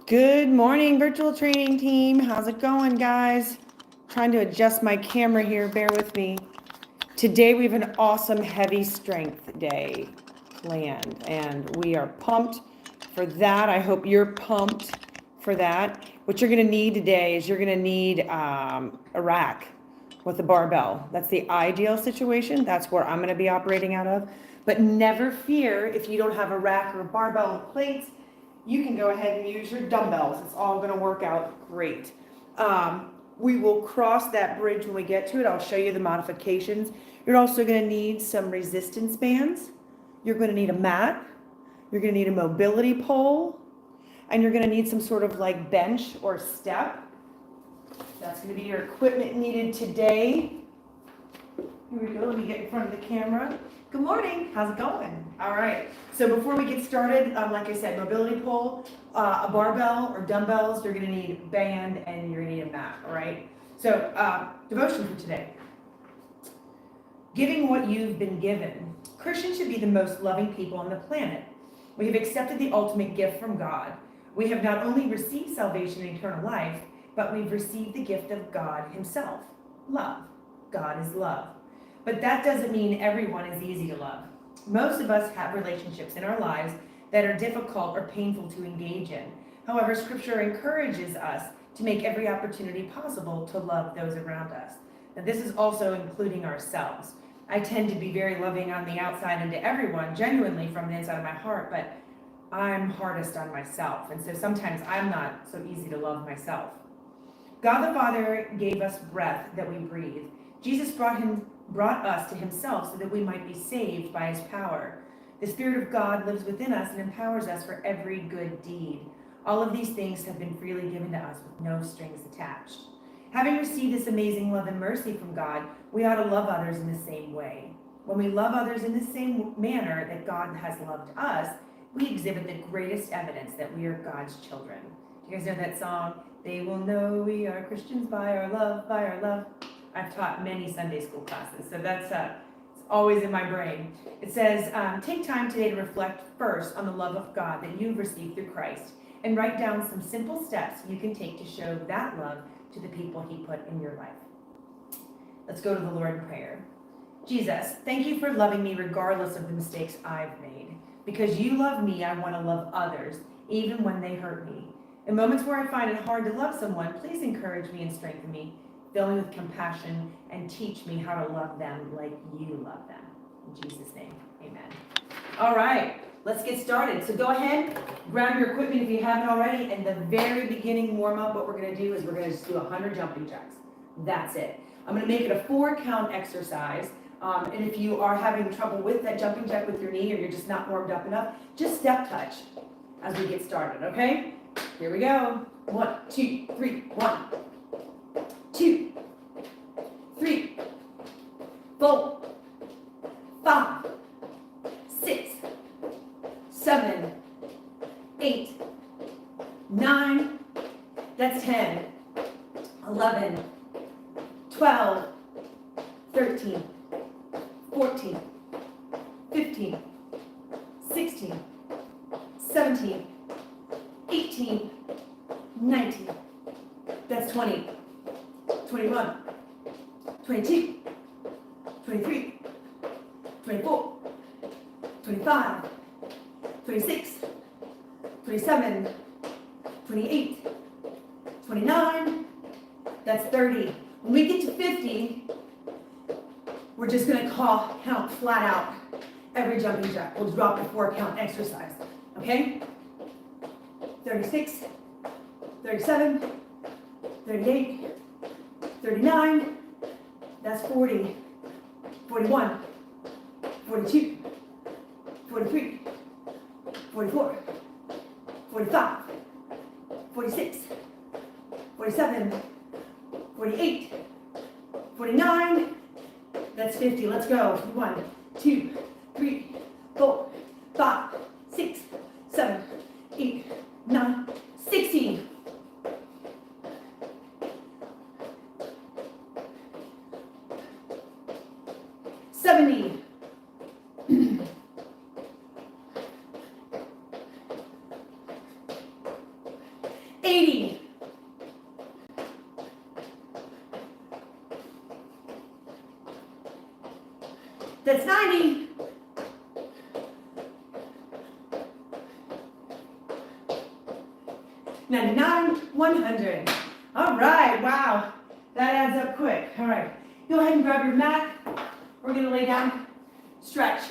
Good morning, virtual training team. How's it going, guys? Trying to adjust my camera here. Bear with me. Today we have an awesome heavy strength day planned, and we are pumped for that. I hope you're pumped for that. What you're going to need today is you're going to need a rack with a barbell. That's the ideal situation. That's where I'm going to be operating out of. But never fear if you don't have a rack or a barbell and plates. You can go ahead and use your dumbbells. It's all going to work out great. We will cross that bridge when we get to it. I'll show you the modifications. You're also going to need some resistance bands. You're going to need a mat. You're going to need a mobility pole. And you're going to need some sort of like bench or step. That's going to be your equipment needed today. Here we go. Let me get in front of the camera. Good morning. How's it going? All right. So before we get started, like I said, mobility pole, a barbell or dumbbells, you're going to need a band and you're going to need a mat. All right. So devotion for today. Giving what you've been given. Christians should be the most loving people on the planet. We have accepted the ultimate gift from God. We have not only received salvation and eternal life, but we've received the gift of God himself. Love. God is love. But that doesn't mean everyone is easy to love. Most of us have relationships in our lives that are difficult or painful to engage in. However, Scripture encourages us to make every opportunity possible to love those around us. And this is also including ourselves. I tend to be very loving on the outside and to everyone, genuinely from the inside of my heart, but I'm hardest on myself. And so sometimes I'm not so easy to love myself. God the Father gave us breath that we breathe. Jesus brought us to himself so that we might be saved by his power. The Spirit of God lives within us and empowers us for every good deed. All of these things have been freely given to us with no strings attached. Having received this amazing love and mercy from God, we ought to love others in the same way. When we love others in the same manner that God has loved us, we exhibit the greatest evidence that we are God's children. Do you guys know that song? They will know we are Christians by our love, by our love. I've taught many Sunday school classes, so that's it's always in my brain. It says, take time today to reflect first on the love of God that you've received through Christ, and write down some simple steps you can take to show that love to the people he put in your life. Let's go to the Lord in prayer. Jesus, thank you for loving me regardless of the mistakes I've made. Because you love me, I want to love others, even when they hurt me. In moments where I find it hard to love someone, please encourage me and strengthen me. Fill me with compassion and teach me how to love them like you love them. In Jesus' name, amen. All right, let's get started. So go ahead, grab your equipment if you haven't already. And the very beginning warm-up, what we're going to do is we're going to just do 100 jumping jacks. That's it. I'm going to make it a 4-count exercise. And if you are having trouble with that jumping jack with your knee or you're just not warmed up enough, just step touch as we get started, okay? Here we go. 1, 2, 3, 1. 2, 3, 4, 5, 6, 7, 8, 9, that's 10, 11, 12, 13, 14, 15, 16, 17, 18, 19, that's 20. 21, 22, 23, 24, 25, 26, 27, 28, 29, that's 30. When we get to 50, we're just going to count flat out every jumping jack. We'll drop a 4-count exercise, okay? 36, 37, 38, 39, that's 40, 41, 42, 43, 44, 45, 46, 47, 48, 49, that's 50. Let's go. 1, 2, 3, 4, 5, 6, 7, 8, 9, 16. 70, 80, 80. That's 90. $99, 100. All right, wow. That adds up quick. All right, go ahead and grab your mat. We're gonna lay down, stretch.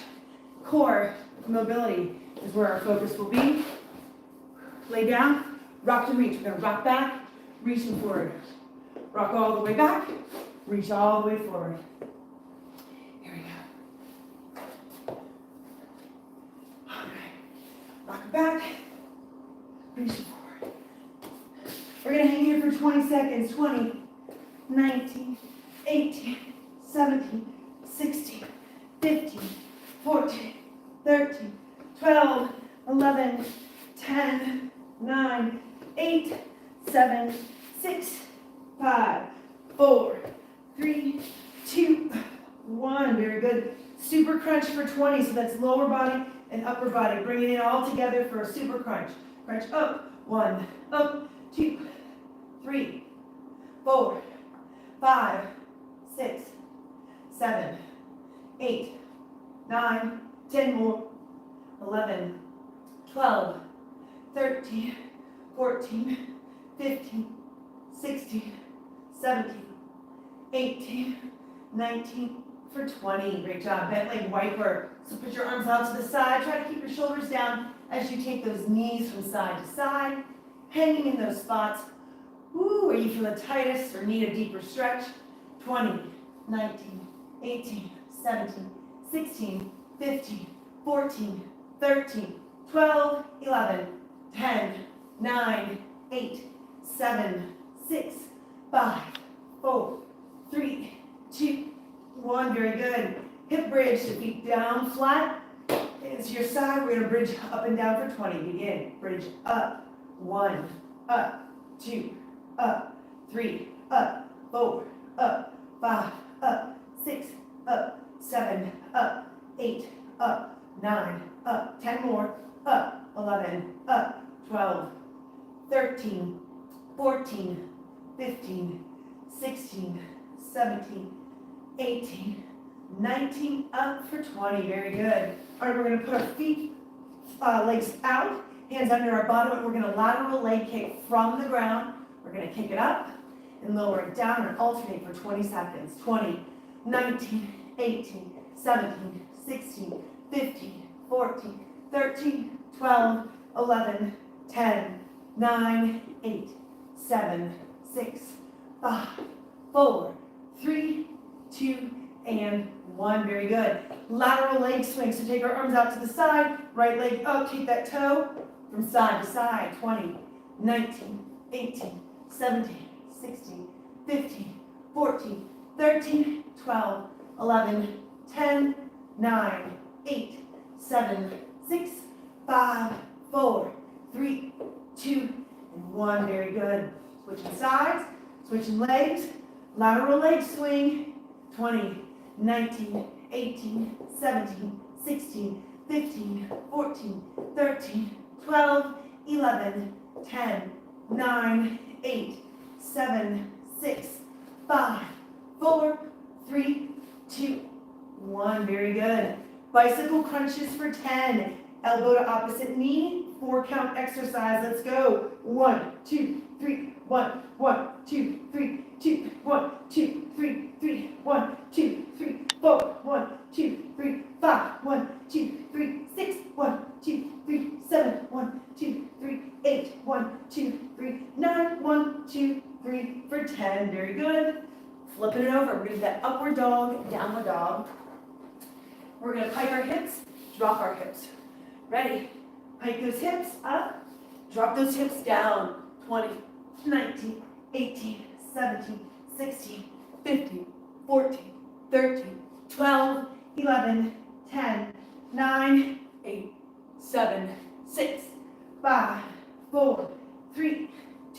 Core mobility is where our focus will be. Lay down, rock to reach. We're gonna rock back, reaching forward. Rock all the way back, reach all the way forward. Here we go. All right, rock it back, reach forward. We're gonna hang here for 20 seconds. 20, 19, 18, 17, 16, 15, 14, 13, 12, 11, 10, 9, 8, 7, 6, 5, 4, 3, 2, 1. Very good. Super crunch for 20. So that's lower body and upper body. Bringing it all together for a super crunch. Crunch up. 1, up, 2, 3, 4, 5, 6, 7, 8, 9, 10 more. 11, 12, 13, 14, 15, 16, 17, 18, 19 for 20. Great job. Bent leg wiper. So put your arms out to the side. Try to keep your shoulders down as you take those knees from side to side. Hanging in those spots. Woo, where you feel the tightest or need a deeper stretch. 20, 19, 18, 17, 16, 15, 14, 13, 12, 11, 10, 9, 8, 7, 6, 5, 4, 3, 2, 1. Very good. Hip bridge, so feet down flat. Hands to your side. We're going to bridge up and down for 20. Begin. Bridge up. 1, up, 2, up, 3, up, 4, up, 5, up, 6, up, 7, up, 8, up, 9, up, 10 more, up, 11, up, 12, 13, 14, 15, 16, 17, 18, 19, up for 20. Very good. All right, we're going to put our feet, legs out, hands under our bottom, and we're going to lateral leg kick from the ground. We're going to kick it up and lower it down and alternate for 20 seconds. 20, 19, 18, 17, 16, 15, 14, 13, 12, 11, 10, 9, 8, 7, 6, 5, 4, 3, 2, and 1. Very good. Lateral leg swing. So take our arms out to the side, right leg up, take that toe from side to side. 20, 19, 18, 17, 16, 15, 14, 13, 12, 11, 10, 9, 8, 7, 6, 5, 4, 3, 2, and 1. Very good. Switching sides, switching legs, lateral leg swing. 20, 19, 18, 17, 16, 15, 14, 13, 12, 11, 10, 9, 8, 7, 6, 5, 4, 3, 2, 1. Very good. Bicycle crunches for 10. Elbow to opposite knee. 4 count exercise. Let's go. 1, 2, 3, 1, 1, 2, 3, 2, 1, 2, 3, 3, 1, 2, 3, 4, 1, 2, 3, 5, 1, 2, 3, 6, 1, 2, 3, 7, 1, 2, 3, 8, 1, 2, 3, 9, 1, 2, 3 for 10. Very good. Flipping it over. We're going to do that upward dog, downward dog. We're going to pike our hips, drop our hips. Ready? Pike those hips up, drop those hips down. 20, 19, 18, 17, 16, 15, 14, 13, 12, 11, 10, 9, 8, 7, 6, 5, 4, 3,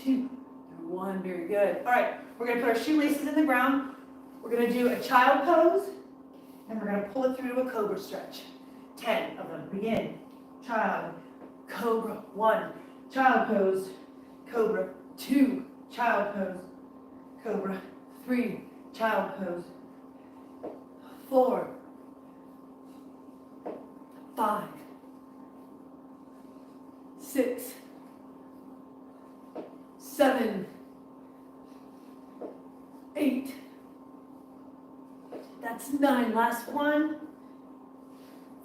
2, and 1. Very good. All right, we're going to put our shoelaces in the ground. We're going to do a child pose, and we're going to pull it through to a cobra stretch. 10 of them. Begin. Child, cobra. 1. Child pose, Cobra. 2, child pose. Cobra. 3, child pose. 4, 5, 6, 7, 8. That's 9. Last one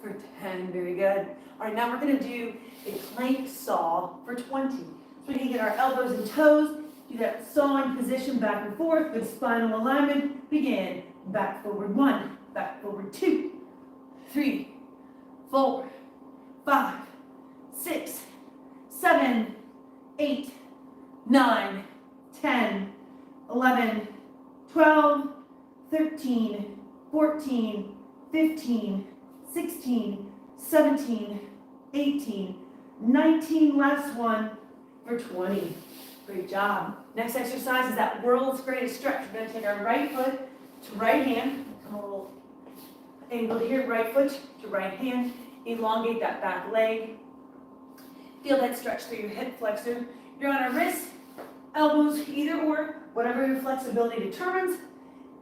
for 10. Very good. All right, now we're going to do a plank saw for 20. So we can get our elbows and toes, do that sawing position back and forth, good spinal alignment. Begin. Back forward 1, back forward 2, 3, 4, 5, 6, 7, 8, 9, 10, 11, 12, 13, 14, 15, 16, 17, 18, 19, last one for 20. Great job. Next exercise is that world's greatest stretch. We're going to take our right foot to right hand. Come a little angle here, right foot to right hand. Elongate that back leg. Feel that stretch through your hip flexor. You're on our wrists, elbows, either or, whatever your flexibility determines.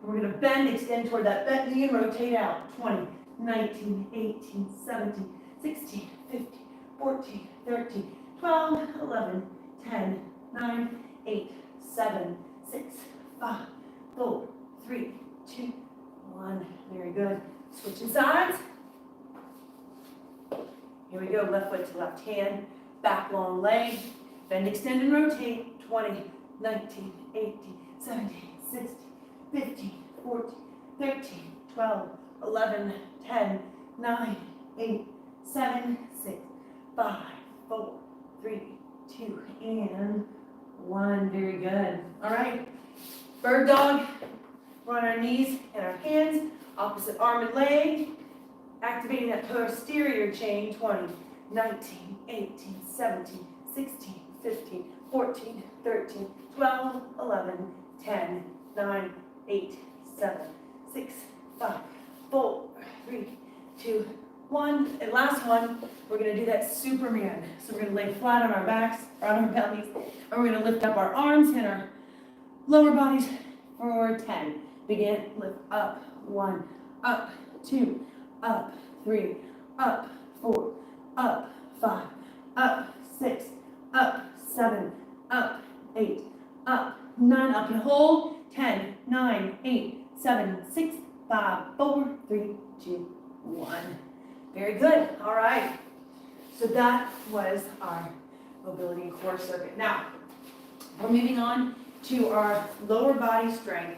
And we're going to bend, extend toward that bent knee and rotate out. 20, 19, 18, 17, 16, 15, 14, 13, 12, 11, 10, 9, 8, 7, 6, 5, 4, 3, 2, 1. Very good. Switching sides. Here we go. Left foot to left hand. Back long leg. Bend, extend, and rotate. 20, 19, 18, 17, 16, 15, 14, 13, 12, 11, 10, 9, 8, 7, 6, 5, 4, 3, 2, and 1. Very good. All right. Bird dog. We're on our knees and our hands. Opposite arm and leg. Activating that posterior chain. 20, 19, 18, 17, 16, 15, 14, 13, 12, 11, 10, 9, 8, 7, 6, 5, 4, 3, 2, 1. And last one, we're going to do that Superman. So we're going to lay flat on our backs, or on our bellies, and we're going to lift up our arms and our lower bodies for 10. Begin, lift up, 1, up, 2, up, 3, up, 4, up, 5, up, 6, up, 7, up, 8, up, 9, up and hold. 10, 9, 8, 7, 6, 5, 4, 3, 2, 1. Very good. All right. So that was our mobility and core circuit. Now, we're moving on to our lower body strength,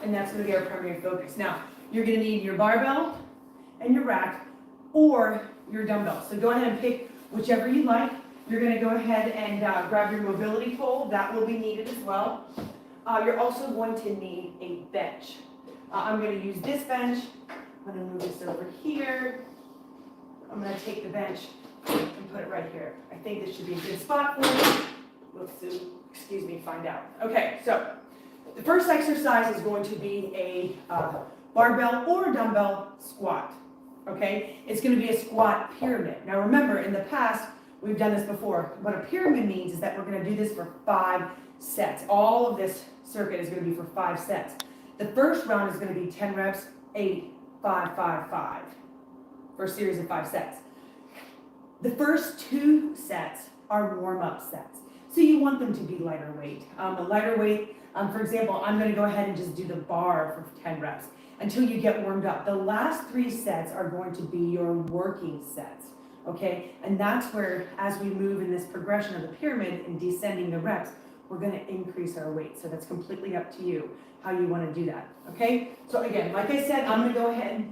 and that's going to be our primary focus. Now, you're going to need your barbell and your rack or your dumbbell. So go ahead and pick whichever you like. You're going to go ahead and grab your mobility pole. That will be needed as well. You're also going to need a bench. I'm going to use this bench. I'm going to move this over here. I'm going to take the bench and put it right here. I think this should be a good spot for you. We'll see, find out. Okay, so the first exercise is going to be a barbell or dumbbell squat. Okay, it's going to be a squat pyramid. Now remember, in the past, we've done this before. What a pyramid means is that we're going to do this for 5 sets. All of this circuit is going to be for 5 sets. The first round is going to be 10 reps, 8, 5, 5, 5, for a series of 5 sets. The first 2 sets are warm-up sets. So you want them to be lighter weight. A lighter weight, for example, I'm going to go ahead and just do the bar for 10 reps until you get warmed up. The last 3 sets are going to be your working sets, okay? And that's where, as we move in this progression of the pyramid and descending the reps, we're going to increase our weight. So that's completely up to you how you want to do that, okay? So again, like I said, I'm going to go ahead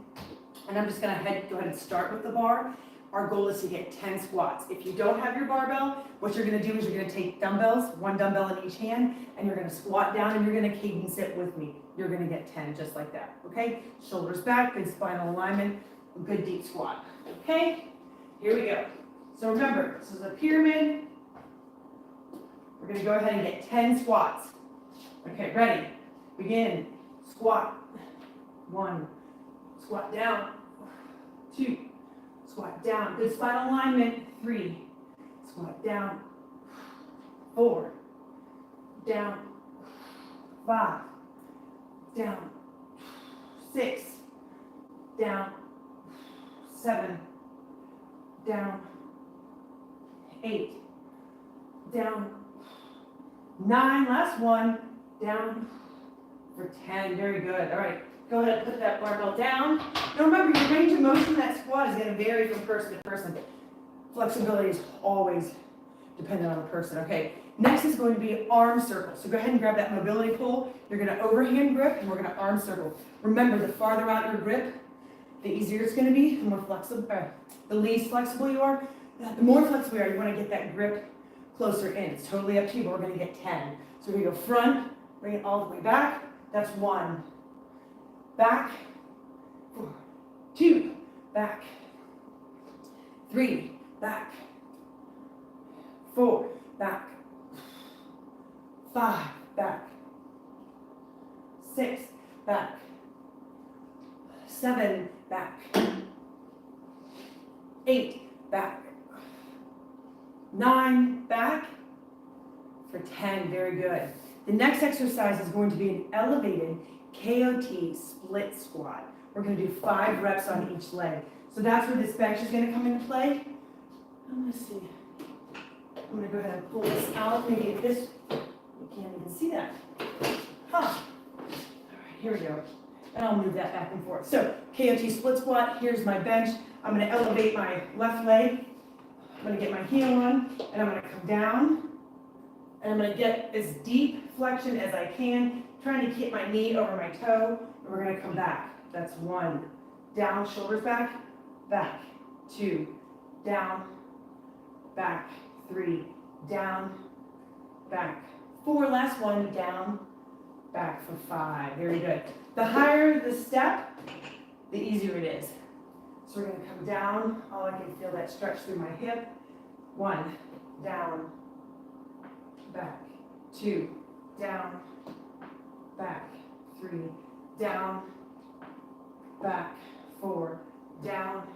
and I'm just going to go ahead and start with the bar. Our goal is to get 10 squats. If you don't have your barbell, what you're going to do is you're going to take dumbbells, 1 dumbbell in each hand, and you're going to squat down and you're going to cadence it with me. You're going to get 10 just like that, okay? Shoulders back, good spinal alignment, good deep squat, okay? Here we go. So remember, this is a pyramid. We're going to go ahead and get 10 squats. Okay, ready? Begin. Squat. 1. Squat down. 2. Squat down. Good spinal alignment. 3. Squat down. 4, down, 5, down, 6, down, 7, down, 8, down, 9, last one, down for 10, very good. All right, go ahead and put that barbell down. Now remember, your range of motion in that squat is gonna vary from person to person. Flexibility is always dependent on the person, okay? Next is going to be arm circle. So go ahead and grab that mobility pole. You're gonna overhand grip and we're gonna arm circle. Remember, the farther out your grip, the easier it's gonna be, the more flexible, the least flexible you are. The more flexible you are, you wanna get that grip closer in. It's totally up to you, but we're gonna get 10. So we're gonna go front, bring it all the way back. That's 1. Back, 4, 2, back, 3, back, 4, back, 5, back, 6, back, 7, back, 8, back, 9, back, for 10, very good. The next exercise is going to be an elevated KOT split squat. We're going to do 5 reps on each leg. So that's where this bench is going to come into play. Let's see. I'm going to go ahead and pull this out. Maybe if this, you can't even see that. Huh. All right, here we go. And I'll move that back and forth. So KOT split squat, here's my bench. I'm going to elevate my left leg. I'm going to get my heel on, and I'm going to come down. And I'm going to get as deep flexion as I can, trying to keep my knee over my toe. And we're going to come back. That's 1. Down, shoulders back, back. 2, down, back. 3, down, back. 4, last one, down, back for 5. Very good. The higher the step, the easier it is. So we're going to come down. Oh, I can feel that stretch through my hip. 1, down, back. 2, down, back. 3, down, back. 4, down,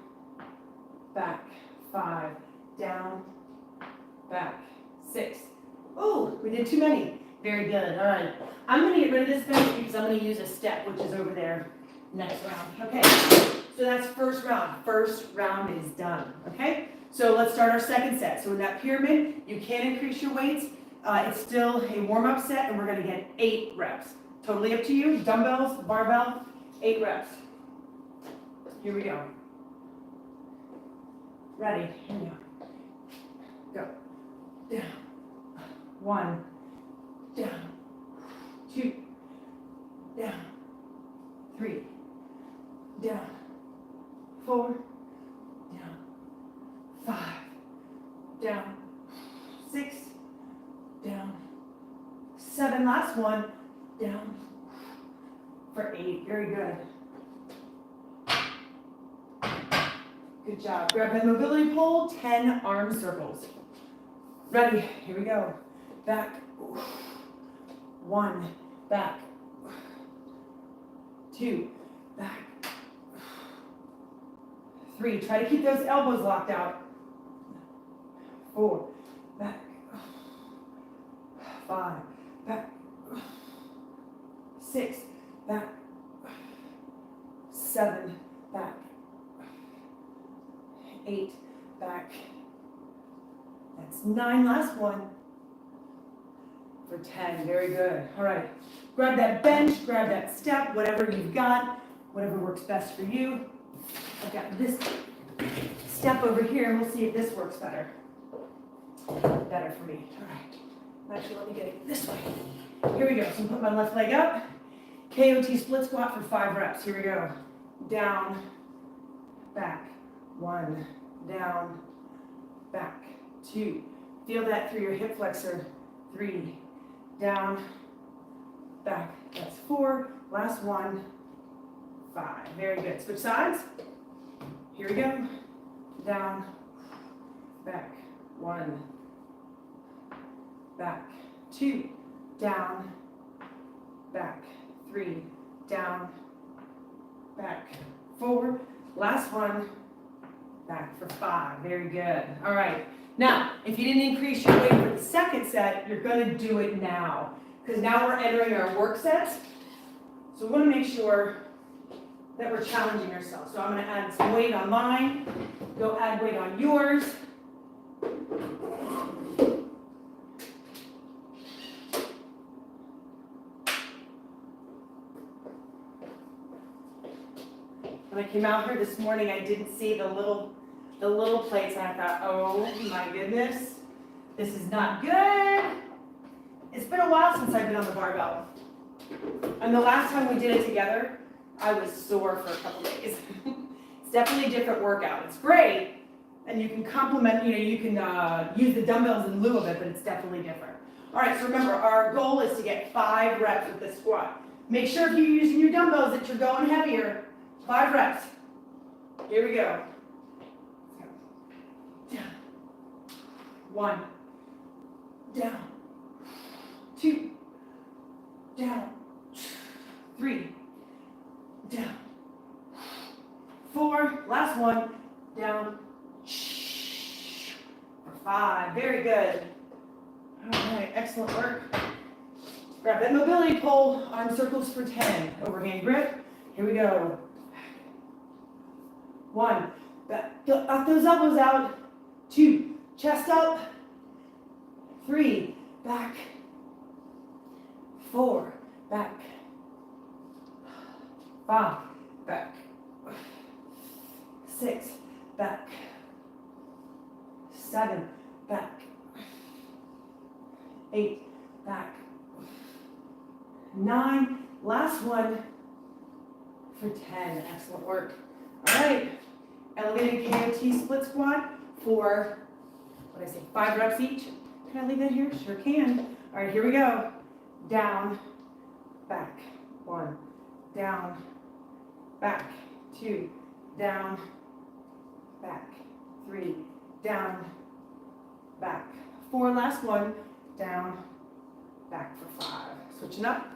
back. 5, down, back. 6. Oh, we did too many. Very good. All right. I'm going to get rid of this bench because I'm going to use a step, which is over there next round. Okay. So that's first round. First round is done. Okay. So let's start our second set. So in that pyramid, you can increase your weights. It's still a warm-up set, and we're going to get 8 reps. Totally up to you. Dumbbells, barbell, 8 reps. Here we go. Ready? Here we go. Go. Down. 1. Down. 2. Down. 3. Down. 4. Down. 5. Down. 6. Down. 7. Last one. Down. For 8. Very good. Good job. Grab that mobility pole. 10 arm circles. Ready? Here we go. Back. 1. Back. 2. Back. 3. Try to keep those elbows locked out. 4. Back. 5. Back. 6. Back. 7. Back. 8. Back. That's 9. Last one. For 10. Very good. All right. Grab that bench, grab that step, whatever you've got, whatever works best for you. I've got this step over here, and we'll see if this works better. Better for me. All right. Actually, let me get it this way. Here we go. So I'm put my left leg up. KOT split squat for 5 reps. Here we go. Down, back. 1, down, back. 2. Feel that through your hip flexor. 3, down, back. That's 4. Last one. 5. Very good. Switch sides. Here we go. Down, back. 1, back. 2, down, back. 3, down, back. 4. Last one. Back for 5. Very good. All right. Now, if you didn't increase your weight for the second set, you're going to do it now. Because now we're entering our work sets. So we want to make sure that we're challenging ourselves. So I'm going to add some weight on mine. Go add weight on yours. When I came out here this morning, I didn't see the little plates, and I thought, oh my goodness, this is not good. It's been a while since I've been on the barbell. And the last time we did it together, I was sore for a couple days. It's definitely a different workout. It's great, and you can complement, you can use the dumbbells in lieu of it, but it's definitely different. All right, so remember, our goal is to get 5 reps with this squat. Make sure if you're using your dumbbells that you're going heavier. 5 reps. Here we go. Down. 1. Down. 2. Down. 3. Down. 4. Last one. Down. For 5. Very good. All right. Excellent work. Grab that mobility pole. Arm circles for 10. Overhand grip. Here we go. 1. Up those elbows out. 2. Chest up. 3. Back. 4. Back. 5. Back. 6. Back. 7. Back. 8. Back. 9. Last one for 10. Excellent work. All right. Elevated KOT split squat for, 5 reps each. Can I leave that here? Sure can. All right, here we go. Down, back. 1. Down, back. 2. Down, back. 3. Down, back. 4. Last one. Down, back for 5. Switching up.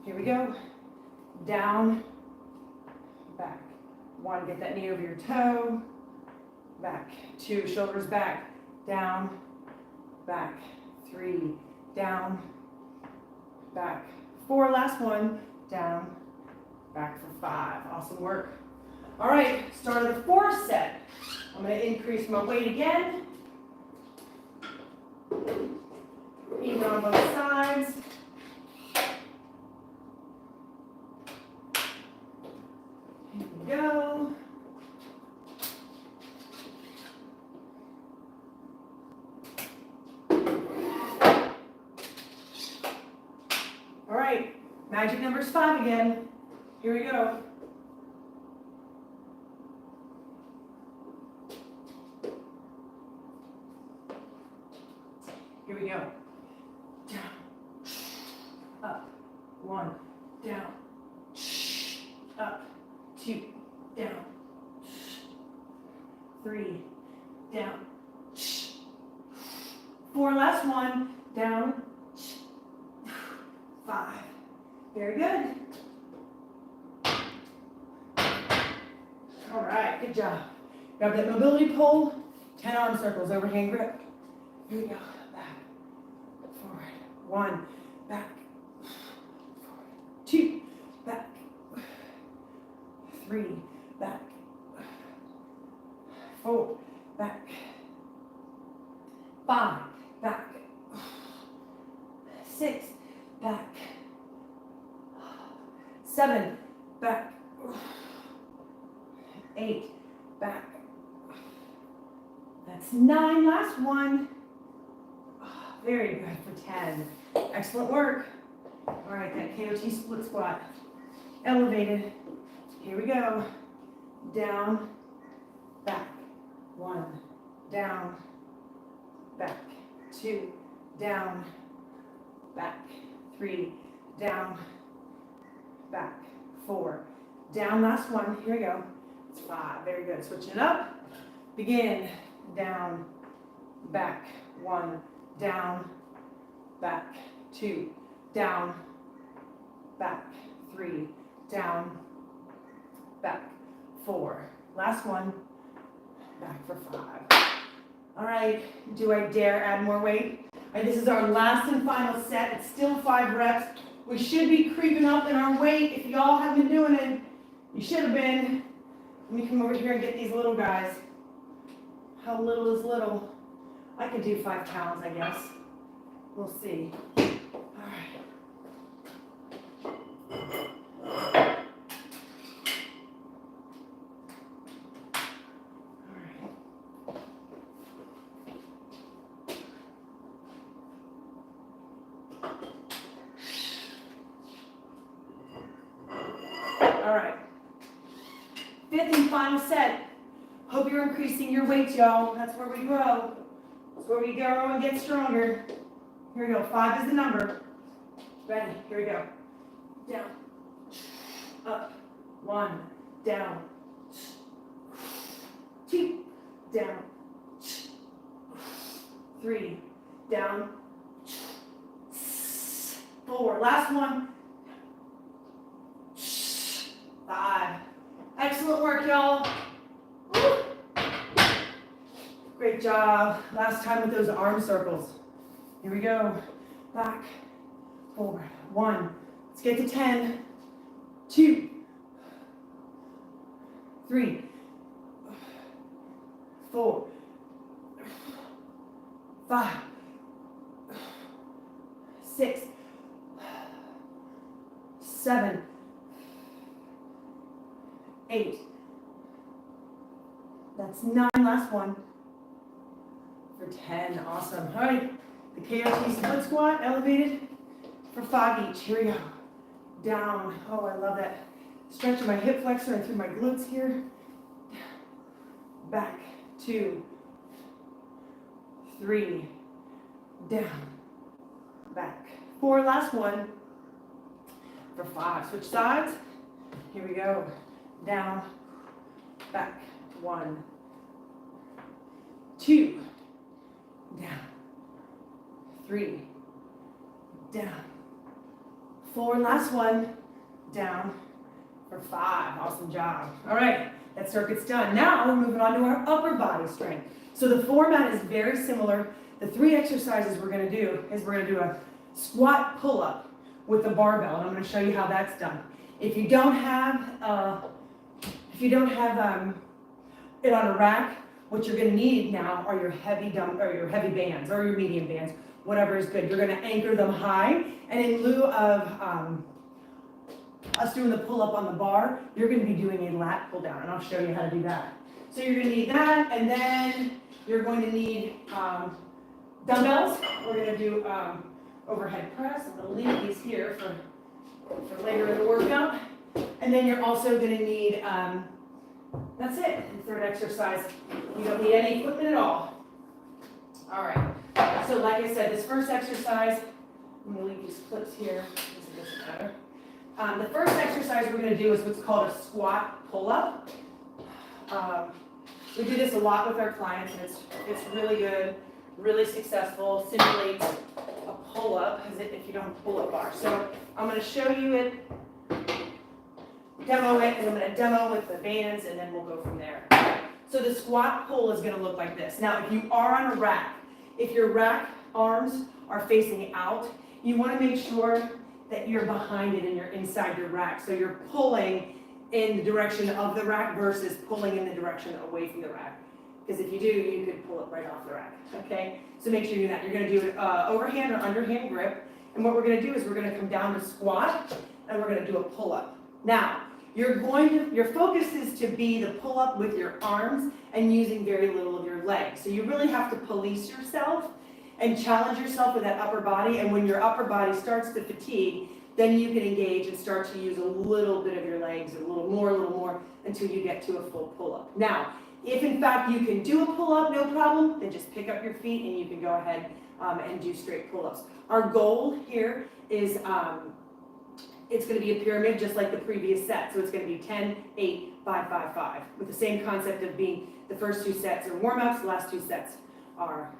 Here we go. Down, back. 1, get that knee over your toe. Back. 2, shoulders back. Down, back. 3, down, back. 4, last one. Down, back for 5. Awesome work. All right, start of the 4th set. I'm going to increase my weight again. Even on both sides. Here we go. All right, magic numbers 5 again. Here we go. Here we go. Down, up, 1, down, up, 2, down, 3, down, 4, last one, down, 5. Very good. All right, good job. Grab that mobility pole, 10 arm circles, overhand grip. Here we go. Back, forward, 1, back, forward, 2, back, 3, back, 4, back, 5, back, 6, back, 7, back, 8, back. That's 9, last one. Very good for 10. Excellent work. All right, that KOT split squat. Elevated. Here we go. Down, back. 1, down, back. 2, down, back. 3, down, back. 4, down, last one. Here we go. It's 5. Very good. Switching it up. Begin. Down, back. 1, down, back. 2, down, back. 3, down, back. 4, last one, back for 5. All right, do I dare add more weight? All right, this is our last and final set. It's still 5 reps. We should be creeping up in our weight. If y'all have been doing it, you should have been. Let me come over here and get these little guys. How little is little? I could do 5 pounds, I guess. We'll see. All right. All right. 5th and final set. Hope you're increasing your weights, y'all. That's where we grow. That's where we grow and get stronger. Here we go. 5 is the number. Ready? Here we go. Down. Up. 1. Down. 2. Down. 3. Down. 4. Last one. 5. Excellent work, y'all. Woo. Great job. Last time with those arm circles. Here we go. Back. Forward. 1. Let's get to 10. 2. 3. 4. 5. 6. 7. 8. That's 9. Last one. For 10. Awesome. All right. The KOT split squat, elevated for 5 each. Here we go. Down. Oh, I love that. Stretching my hip flexor and through my glutes here. Back. 2. 3. Down. Back. 4. Last one. For 5. Switch sides. Here we go. Down. Back. 1. 2. Down. 3. Down. 4. Last one. Down. For 5. Awesome job. All right. That circuit's done. Now we're moving on to our upper body strength. So the format is very similar. The 3 exercises we're going to do is we're going to do a squat pull-up with the barbell, and I'm going to show you how that's done. If you don't have it on a rack, what you're going to need now are your heavy bands or your medium bands, whatever is good. You're going to anchor them high, and in lieu of us doing the pull-up on the bar, you're going to be doing a lat pull-down, and I'll show you how to do that. So you're going to need that, and then you're going to need dumbbells. We're going to do overhead press. I'm going to leave these here for later in the workout. And then you're also going to need, that's it, the 3rd exercise. You don't need any equipment at all. All right, so like I said, this first exercise, I'm going to leave these clips here, it doesn't matter. The first exercise we're going to do is what's called a squat pull-up. We do this a lot with our clients, and it's really good, really successful, simulates a pull-up as if you don't have a pull-up bar. So I'm going to show you it, demo it, and I'm going to demo with the bands, and then we'll go from there. So the squat pull is going to look like this. Now, if you are on a rack, if your rack arms are facing out, you want to make sure that you're behind it and you're inside your rack. So you're pulling in the direction of the rack versus pulling in the direction away from the rack. Because if you do, you could pull it right off the rack, okay? So make sure you do that. You're going to do an overhand or underhand grip. And what we're going to do is we're going to come down to squat, and we're going to do a pull-up. Now, your focus is to be the pull-up with your arms and using very little of your legs. So you really have to police yourself and challenge yourself with that upper body. And when your upper body starts to fatigue, then you can engage and start to use a little bit of your legs, a little more, until you get to a full pull-up. Now, if in fact you can do a pull-up, no problem, then just pick up your feet and you can go ahead and do straight pull-ups. Our goal here is it's going to be a pyramid just like the previous set. So it's going to be 10, 8, 5, 5, 5, with the same concept of being the first 2 sets are warm-ups, the last 2 sets are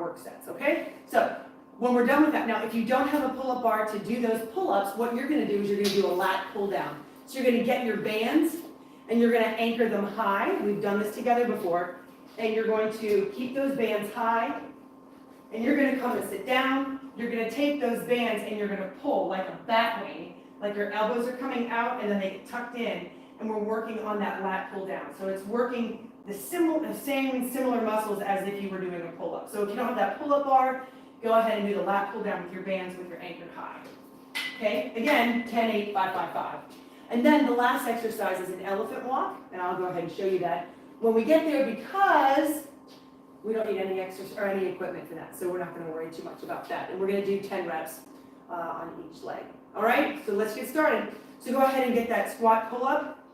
work sets, okay? So when we're done with that, now if you don't have a pull-up bar to do those pull-ups, what you're going to do is you're going to do a lat pull-down. So you're going to get your bands and you're going to anchor them high. We've done this together before. and you're going to keep those bands high, and you're going to come and sit down. You're going to take those bands and you're going to pull like a bat wing, like your elbows are coming out and then they get tucked in, and we're working on that lat pull down. So it's working the same similar muscles as if you were doing a pull-up. So if you don't have that pull-up bar, go ahead and do the lat pull down with your bands with your anchored high. Okay, again, 10, 8, 5, 5, 5. And then the last exercise is an elephant walk, and I'll go ahead and show you that when we get there, because we don't need any exercise or any equipment for that, so we're not going to worry too much about that. And we're going to do 10 reps on each leg. All right, so let's get started. So go ahead and get that squat pull-up,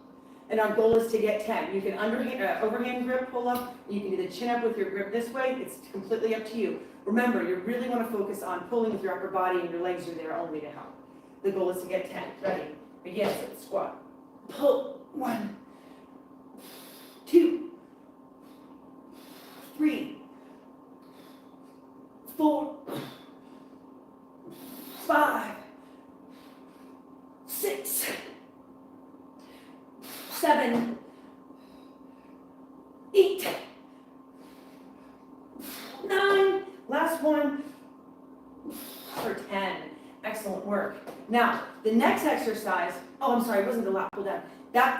and our goal is to get 10. You can overhand grip pull-up. You can do the chin up with your grip this way. It's completely up to you. Remember, you really want to focus on pulling with your upper body, and your legs are there only to help. The goal is to get 10. Ready? Begin. So squat. Pull. 1, 2, 3, 4, 5, 6, 7, 8, 9. Last one for 10. Excellent work. Now, the next exercise, oh, I'm sorry, it wasn't the lat pull down.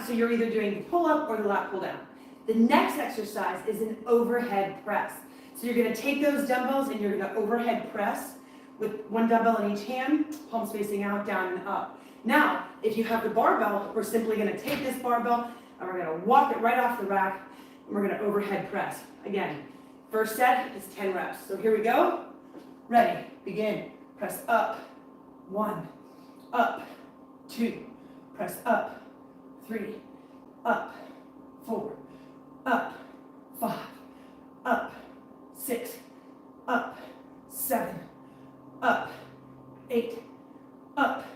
So you're either doing the pull up or the lat pull down. The next exercise is an overhead press. So you're going to take those dumbbells and you're going to overhead press with one dumbbell in each hand, palms facing out, down and up. Now, if you have the barbell, we're simply going to take this barbell and we're going to walk it right off the rack and we're going to overhead press. Again, first set is 10 reps. So here we go. Ready, begin. Press up. 1, up, 2, press up, 3, up, 4, up, 5, up, 6, up, 7, up, 8, up,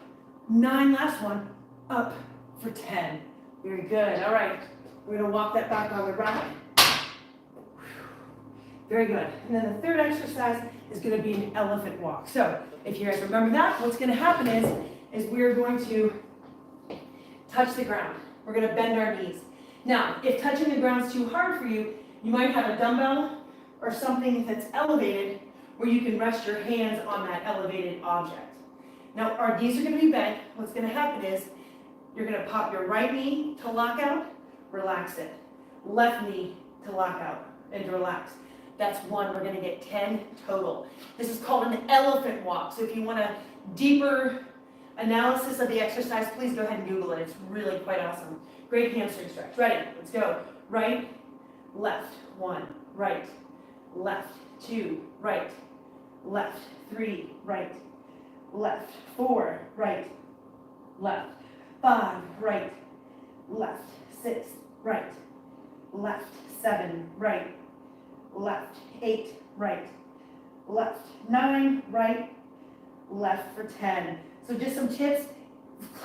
9, last one, up for 10. Very good. All right, we're going to walk that back on the rack. Very good. And then the third exercise is going to be an elephant walk. So if you guys remember that, what's going to happen is we're going to touch the ground. We're going to bend our knees. Now, if touching the ground is too hard for you, you might have a dumbbell or something that's elevated where you can rest your hands on that elevated object. Now, our knees are going to be bent. What's going to happen is you're going to pop your right knee to lock out, relax it. Left knee to lock out and relax. That's 1. We're going to get 10 total. This is called an elephant walk. So if you want a deeper analysis of the exercise, please go ahead and Google it. It's really quite awesome. Great hamstring stretch. Ready? Let's go. Right, left. 1, right, left. 2, right, left. 3, right, left. 4, right, left. 5, right, left. 6, right, left. 7, right, left. 8, right, left. 9, right, left for 10. So just some tips.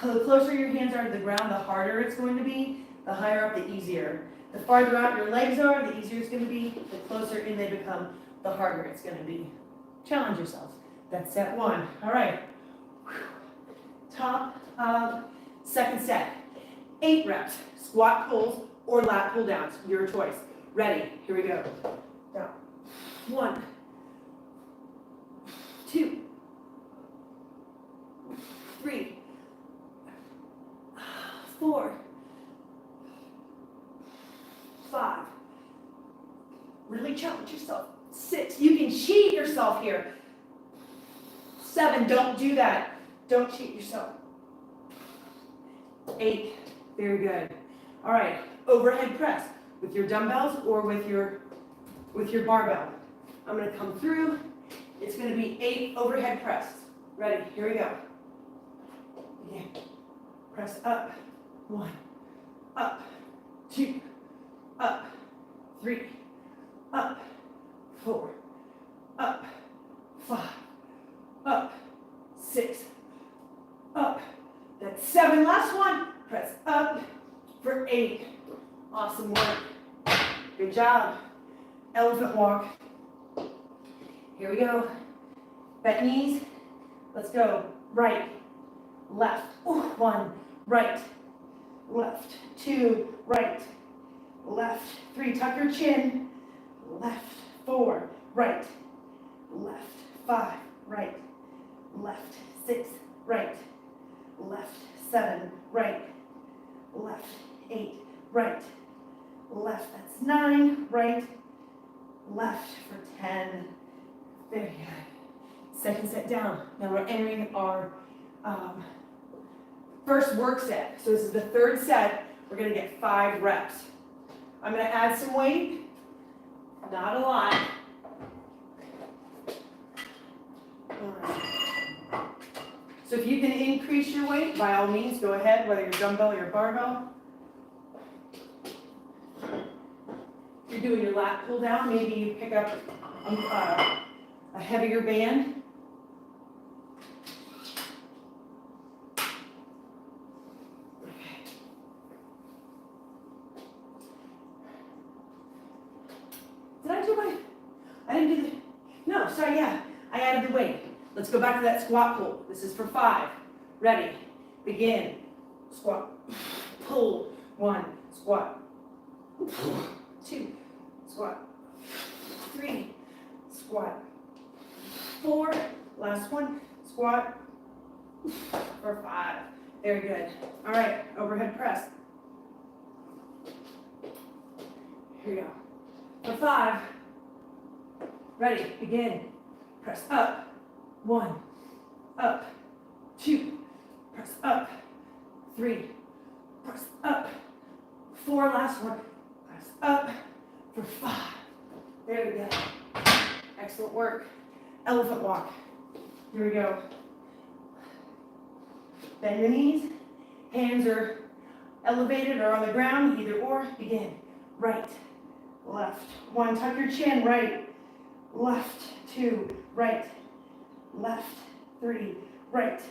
The closer your hands are to the ground, the harder it's going to be. The higher up, the easier. The farther out your legs are, the easier it's going to be. The closer in they become, the harder it's going to be. Challenge yourselves. That's set 1. All right. Top of second set. 8 reps. Squat pulls or lat pull downs. Your choice. Ready. Here we go. Down. 1, 2, 3, 4, 5. Really challenge yourself. 6. You can cheat yourself here. 7. Don't do that. Don't cheat yourself. 8. Very good. All right. Overhead press with your dumbbells or with your barbell. I'm going to come through. It's going to be 8 overhead press. Ready? Here we go. Again. Press up. 1, up, 2, up, 3, up, 4, up, 5, up, 6, up. That's 7. Last one. Press up for 8. Awesome work. Good job. Elephant walk. Here we go. Bent knees. Let's go. Right, left. 1, right, left. 2, right, left. 3, tuck your chin. left, 4, right, left, 5, right, left, 6, right, left, 7, right, left, 8, right, left, that's 9, right, left for 10. Very good. Second set down. Now we're entering our first work set. So this is the third set. We're going to get 5 reps. I'm going to add some weight. Not a lot. All right. So if you can increase your weight, by all means, go ahead, whether you're dumbbell or barbell. If you're doing your lat pull down, maybe you pick up a heavier band. I didn't do the, no, sorry, yeah, I added the weight. Let's go back to that squat pull. This is for 5. Ready, begin, squat, pull, 1, squat, 2, squat, 3, squat, 4, last one, squat, for 5. Very good. All right, overhead press. Here we go. For 5. Ready, begin. Press up. 1, up. 2, press up. 3, press up. 4, last one. Press up for 5. There we go. Excellent work. Elephant walk. Here we go. Bend your knees. Hands are elevated or on the ground, either or. Begin. Right, left. 1, tuck your chin. Right, left. 2, right, left. 3, right,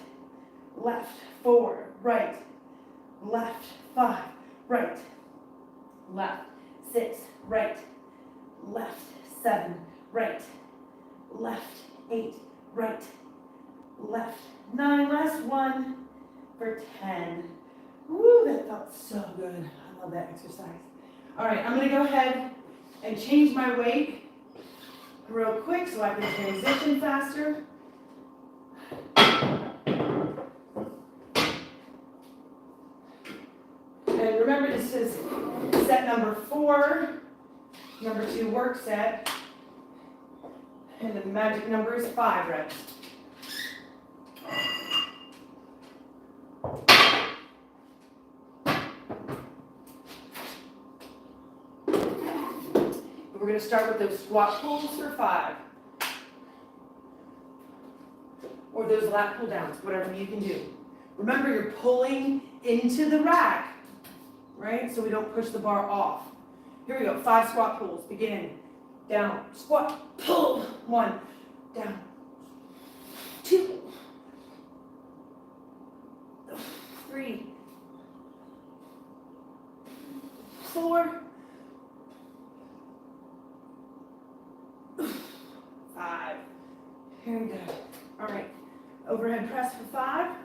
left. 4, right, left. 5, right, left. 6, right, left. 7, right, left. 8, right, left. 9, last one for 10. Woo, that felt so good. I love that exercise. All right, I'm gonna go ahead and change my weight real quick so I can transition faster. And remember, this is set number 4, number 2 work set, and the magic number is 5 reps. We're going to start with those squat pulls for 5. Or those lat pull downs, whatever you can do. Remember, you're pulling into the rack, right? So we don't push the bar off. Here we go, 5 squat pulls. Begin. Down, squat, pull. 1, down. 2. 3. 4. 5. Very good. All right. Overhead press for 5.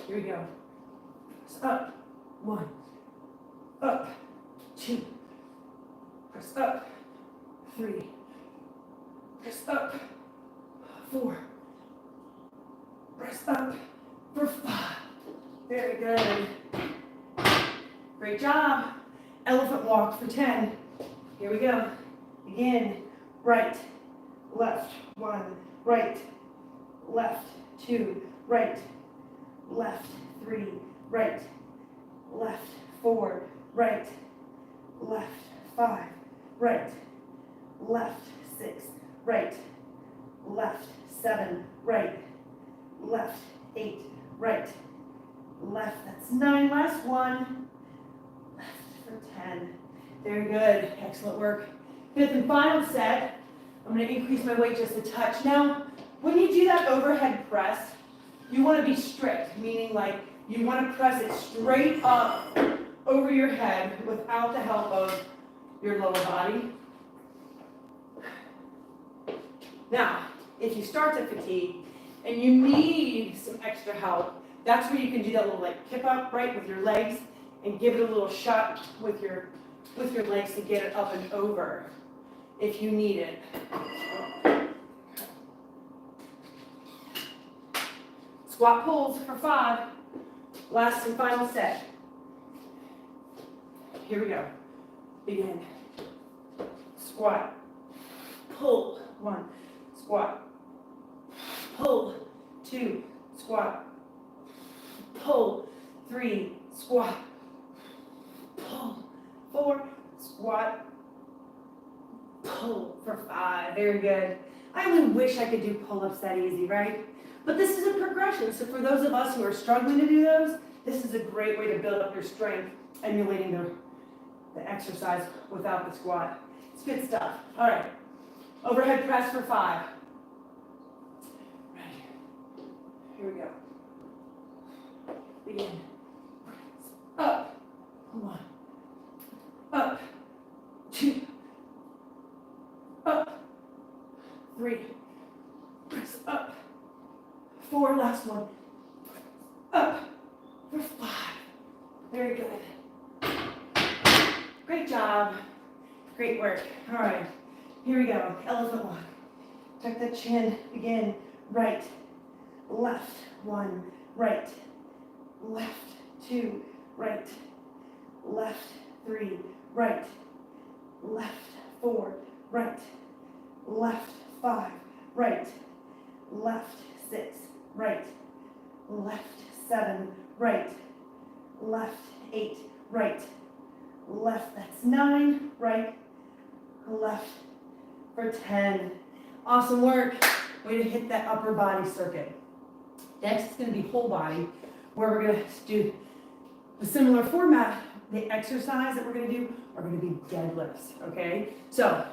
Here we go. Press up. 1. Up. 2. Press up. 3. Press up. 4. Press up for 5. Very good. Great job. Elephant walk for 10. Here we go. Begin. Right, left. 1, right, left. 2, right, left. 3, right, left. 4, right, left. 5, right, left. 6, right, left. 7, right, left. 8, right, left. That's 9, last one. Left for 10. Very good. Excellent work. 5th and final set. I'm going to increase my weight just a touch. Now, when you do that overhead press, you want to be strict, meaning like you want to press it straight up over your head without the help of your lower body. Now, if you start to fatigue and you need some extra help, That's where you can do that little like kip up, right, with your legs, and give it a little shot with your legs to get it up and over if you need it. Squat pulls for 5. Last and final set. Here we go. Begin. Squat. Pull. 1. Squat. Pull. 2. Squat. Pull. 3. Squat. Pull. 4. Squat. Pull for 5. Very good. I only wish I could do pull-ups that easy, right? But this is a progression. So for those of us who are struggling to do those, this is a great way to build up your strength, emulating the exercise without the squat. It's good stuff. All right. Overhead press for 5. Ready. Here we go. Begin. Up. 1. Up. 2. Up. 3. Press up. 4. Last one. Up. For 5. Very good. Great job. Great work. All right. Here we go. Elephant walk. Tuck the chin. Begin. Right. Left. 1. Right. Left. 2. Right. Left. 3. Right. Left. 4. Right. Left. 5. Right. Left. 6. Right. Left. 7. Right. Left. 8. Right. Left. That's 9. Right. Left for 10. Awesome work. Way to hit that upper body circuit. Next is going to be whole body, where we're going to do a similar format. The exercise that we're going to do are going to be deadlifts, okay? So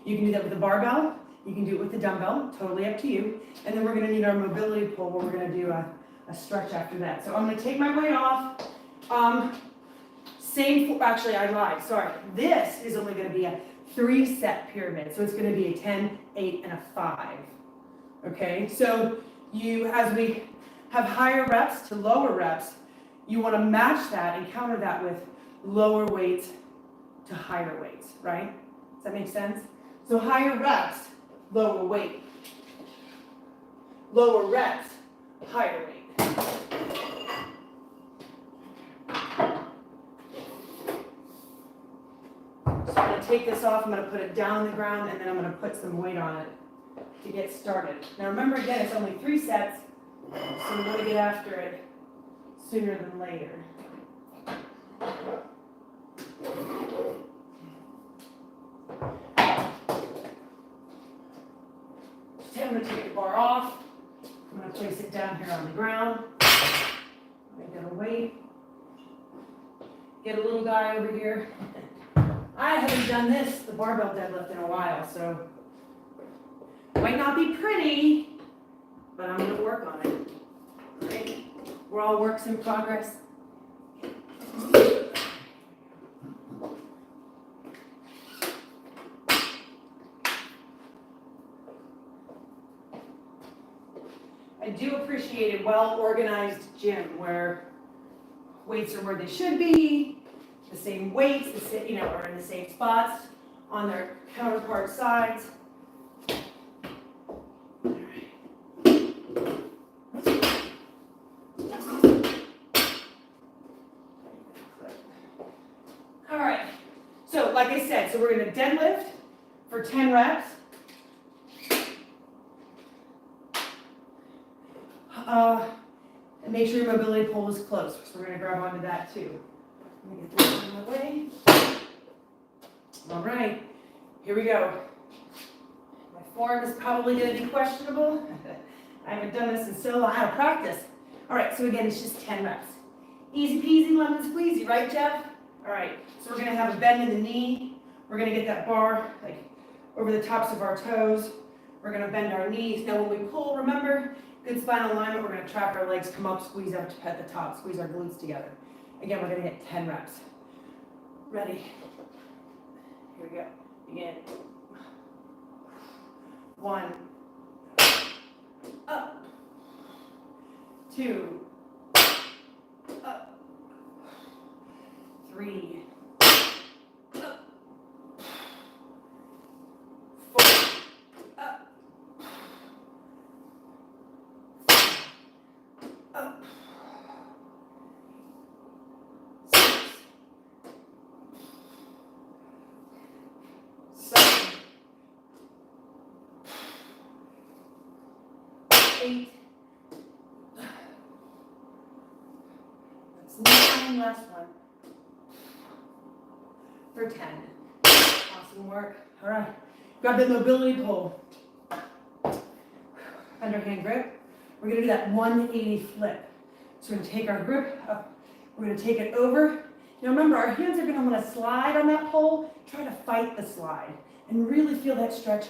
you can do that with the barbell. You can do it with the dumbbell, totally up to you. And then we're going to need our mobility pull, where we're going to do a stretch after that. So I'm going to take my weight off. Actually, I lied, sorry. This is only going to be a 3-set pyramid. So it's going to be a 10, 8, and a 5. Okay, so as we have higher reps to lower reps, you want to match that and counter that with lower weights to higher weights, right? Does that make sense? So higher reps, lower weight. Lower reps, higher weight. So I'm going to take this off, I'm going to put it down on the ground, and then I'm going to put some weight on it to get started. Now remember, again, it's only 3 sets, so we want to get after it sooner than later. I'm going to take the bar off. I'm going to place it down here on the ground. Make that a weight. Get a little guy over here. I haven't done the barbell deadlift, in a while, so it might not be pretty, but I'm going to work on it. Right? We're all works in progress. I do appreciate a well-organized gym where weights are where they should be, the same weights, are in the same spots on their counterpart sides. All right. So, like I said, we're going to deadlift for 10 reps. And make sure your mobility pole is close. So we're going to grab onto that too. Let me get this out of my way. All right, here we go. My form is probably going to be questionable. I haven't done this in so long. I have practice. All right, so again, it's just 10 reps. Easy peasy, lemon squeezy, right, Jeff? All right, so we're going to have a bend in the knee. We're going to get that bar like over the tops of our toes. We're going to bend our knees. Now, when we pull, remember, good spinal alignment. We're going to trap our legs, come up, squeeze up at the top, squeeze our glutes together. Again, we're going to hit 10 reps. Ready? Here we go. Begin. 1. Up. 2. up. 3, up. 4, up. 5, up. 6, 7, 8. That's 9, last one. For 10. Awesome work. All right. Grab the mobility pole. Underhand grip. We're going to do that 180 flip. So we're going to take our grip up. We're going to take it over. Now remember, our hands are going to want to slide on that pole. Try to fight the slide and really feel that stretch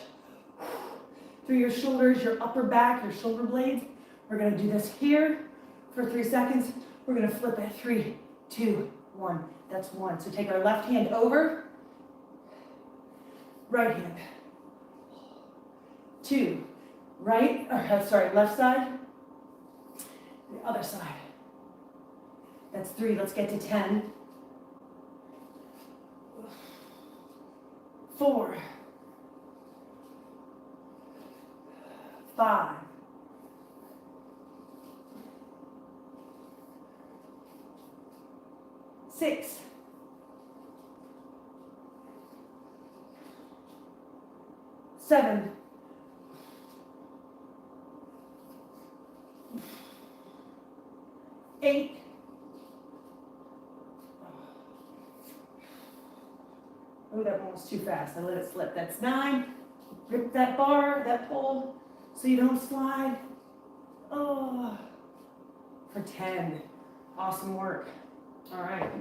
through your shoulders, your upper back, your shoulder blades. We're going to do this here for 3 seconds. We're going to flip it. 3, 2, 1. That's 1. So take our left hand over. Right hand. 2. Right, left side. The other side. That's 3. Let's get to 10. 4. 5. 6. 7. 8. 'Oh, that one was too fast. I let it slip. That's 9. Grip that bar, that pole, so you don't slide. Oh, for 10. Awesome work. All right.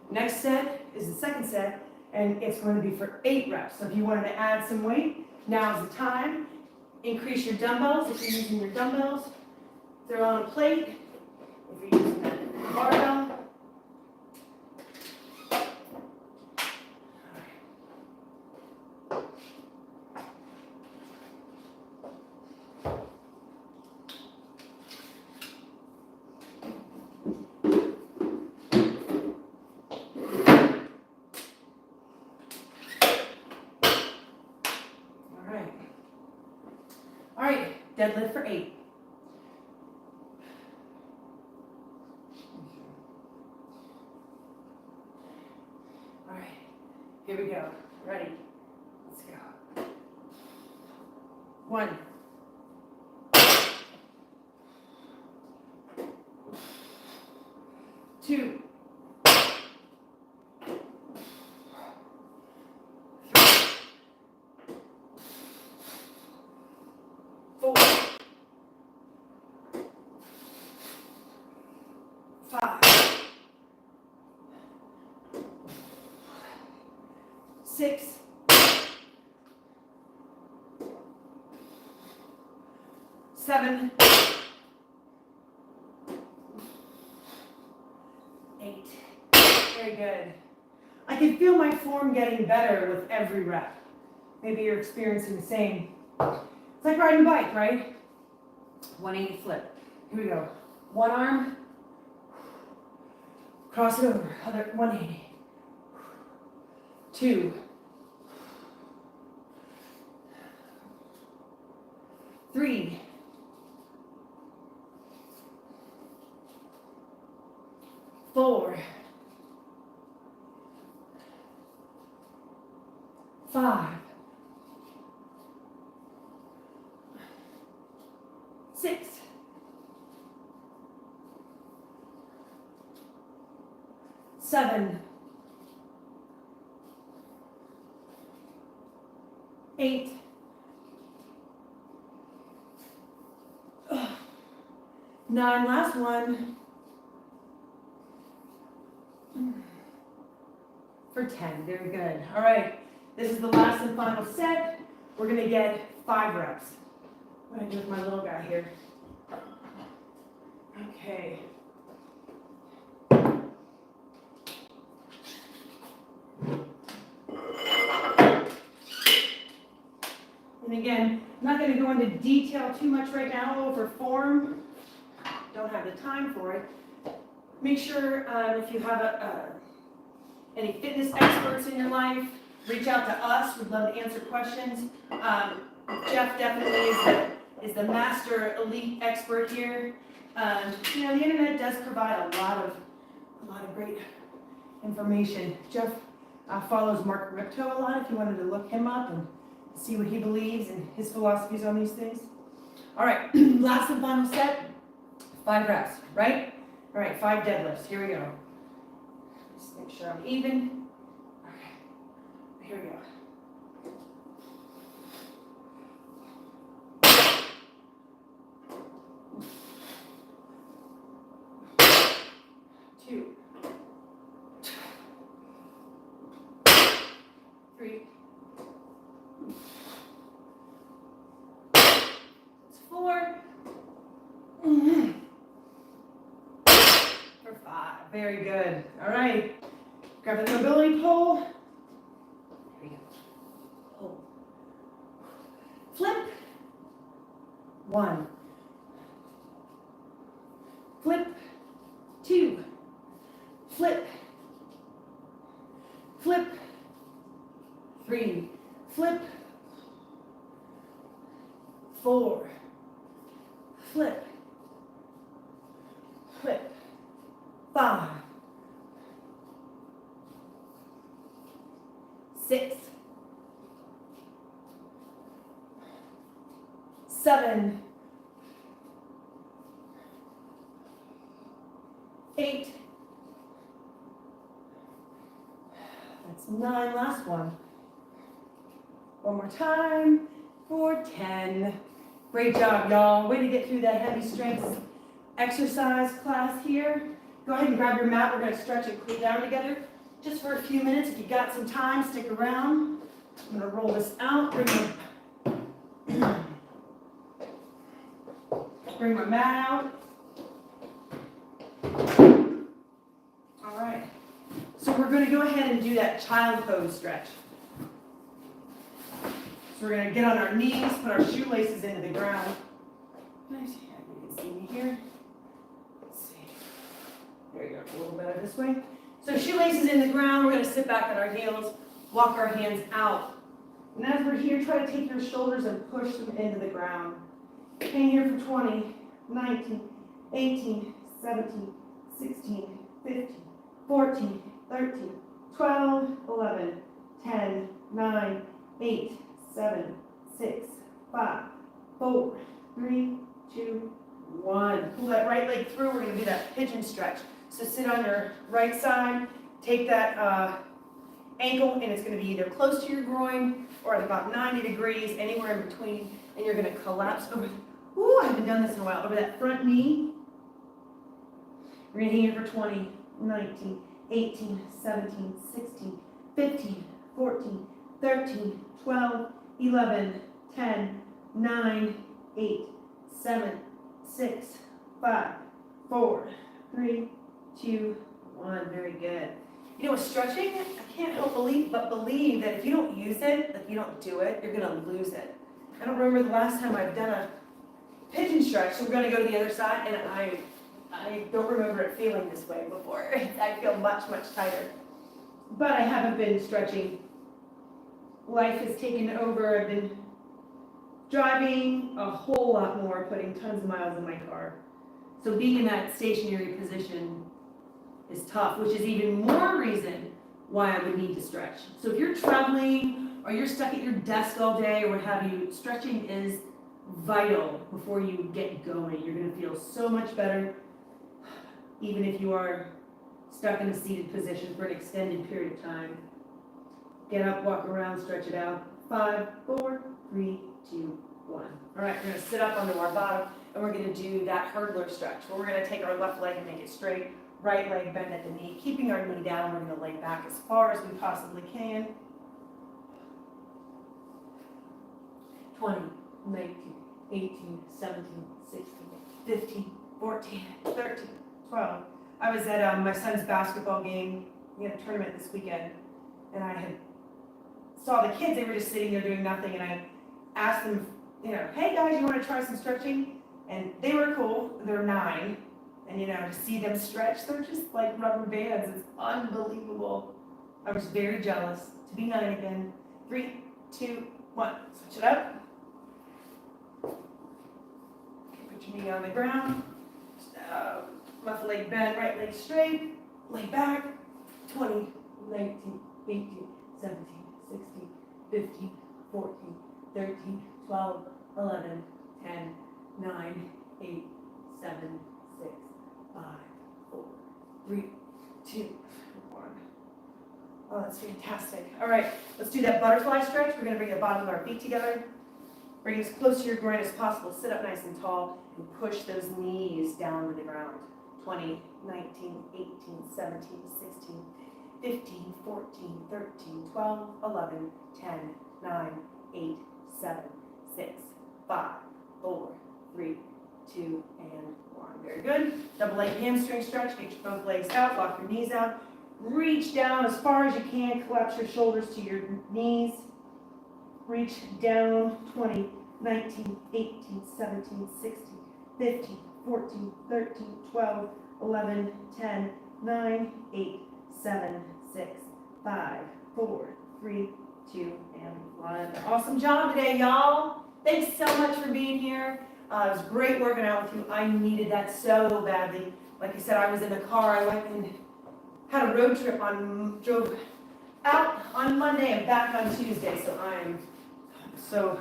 Next set is the second set, and it's going to be for 8 reps. So if you wanted to add some weight, now's the time. Increase your dumbbells if you're using your dumbbells. They're on a plate. If you're using that barbell. All right, deadlift for 8. All right, here we go. Ready? Let's go. 1. 2. 4. 5. 6. 7. 8. Very good. I can feel my form getting better with every rep. Maybe you're experiencing the same. It's like riding a bike, right? 180 flip. Here we go. One arm. Cross it over. Other 180. 2. 3. 4. 5. 6. 7. 8. 9, last one. For 10, very good. All right, this is the last and final set. We're gonna get 5 reps. What do I do with my little guy here? Okay. And again, I'm not going to go into detail too much right now over form. Don't have the time for it. Make sure if you have any fitness experts in your life, reach out to us. We'd love to answer questions. Jeff definitely is the master elite expert here. You know, the internet does provide a lot of great information. Jeff follows Mark Ripto a lot if you wanted to look him up and see what he believes and his philosophies on these things. All right, last and final set, 5 reps, right? All right, 5 deadlifts, here we go. Just make sure I'm even. Okay, here we go. Two, 3, 4, for 5. Very good. All right. Grab the mobility pole. Here we go. Pull. Flip. 1. Flip. 2. Flip. Flip. 3. Flip. 4. Flip. Flip. 5. 6. 7. 8. That's 9. Last one. One more time for 10. Great job, y'all. Way to get through that heavy strength exercise class here. Go ahead and grab your mat. We're going to stretch and cool down together just for a few minutes. If you got some time, stick around. I'm going to roll this out. Bring my mat out. All right. So we're going to go ahead and do that child pose stretch. So we're going to get on our knees, put our shoelaces into the ground. Nice. You can see me here. Let's see. There you go. A little better this way. So shoelaces in the ground. We're going to sit back on our heels, walk our hands out. And as we're here, try to take your shoulders and push them into the ground. Hang here for 20, 19, 18, 17, 16, 15, 14, 13, 12, 11, 10, 9, 8, 7, 6, 5, 4, 3, 2, 1. Pull that right leg through. We're going to do that pigeon stretch. So sit on your right side, take that ankle, and it's going to be either close to your groin or at about 90 degrees, anywhere in between, and you're going to collapse over. Ooh, I haven't done this in a while. Over that front knee. We're going to hang here for 20, 19, 18, 17, 16, 15, 14, 13, 12, 11, 10, 9, 8, 7, 6, 5, 4, 3, 2, 1. Very good. You know, with stretching, I can't help believe that if you don't use it, if you don't do it, you're going to lose it. I don't remember the last time I've done a pigeon stretch, so we're going to go to the other side, and I don't remember it feeling this way before. I feel much, much tighter. But I haven't been stretching. Life has taken over. I've been driving a whole lot more, putting tons of miles in my car. So being in that stationary position is tough, which is even more reason why I would need to stretch. So if you're traveling or you're stuck at your desk all day or what have you, stretching is vital before you get going. You're going to feel so much better, even if you are stuck in a seated position for an extended period of time. Get up, walk around, stretch it out. 5, 4, 3, 2, 1. All right, we're going to sit up onto our bottom, and we're going to do that hurdler stretch, where we're going to take our left leg and make it straight, right leg bend at the knee, keeping our knee down. We're going to lay back as far as we possibly can. 20, 19, 18, 17, 16, 15, 14, 13, 12. I was at my son's basketball game. We had a tournament this weekend, and I had saw the kids. They were just sitting there doing nothing, and I asked them, you know, hey guys, you want to try some stretching? And they were cool. They're 9, And to see them stretch, they're just like rubber bands. It's unbelievable. I was very jealous. To be 9 again. 3, 2, 1. Switch it up. Put your knee on the ground. Left leg bend, right leg straight. Leg back. 20, 19, 18, 17, 16, 15, 14, 13, 12, 11, 10, 9, 8, 7, 6, 5, 4, 3, 2, 1. Oh, that's fantastic. All right, let's do that butterfly stretch. We're going to bring the bottom of our feet together. Bring it as close to your groin as possible. Sit up nice and tall and push those knees down to the ground. 20, 19, 18, 17, 16, 15, 14, 13, 12, 11, 10, 9, 8, 7, 6, 5, 4, 3, 2, and 1. Very good. Double leg hamstring stretch. Get your both legs out. Walk your knees out. Reach down as far as you can. Collapse your shoulders to your knees. Reach down. 20, 19, 18, 17, 16, 15, 14, 13, 12, 11, 10, 9, 8, 7, 6, 5, 4, 3, 2, and 1. Awesome job today, y'all. Thanks so much for being here. It was great working out with you. I needed that so badly. Like I said, I was in the car. I went and had a road trip drove out on Monday and back on Tuesday. So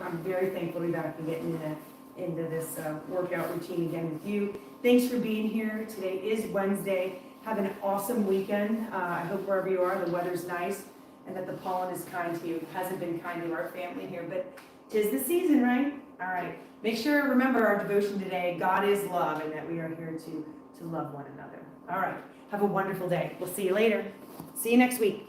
I'm very thankful to be back and getting into this workout routine again with you. Thanks for being here. Today is Wednesday. Have an awesome weekend. I hope wherever you are, the weather's nice and that the pollen is kind to you. It hasn't been kind to our family here, but 'tis the season, right? All right. Make sure, remember our devotion today, God is love, and that we are here to love one another. All right. Have a wonderful day. We'll see you later. See you next week.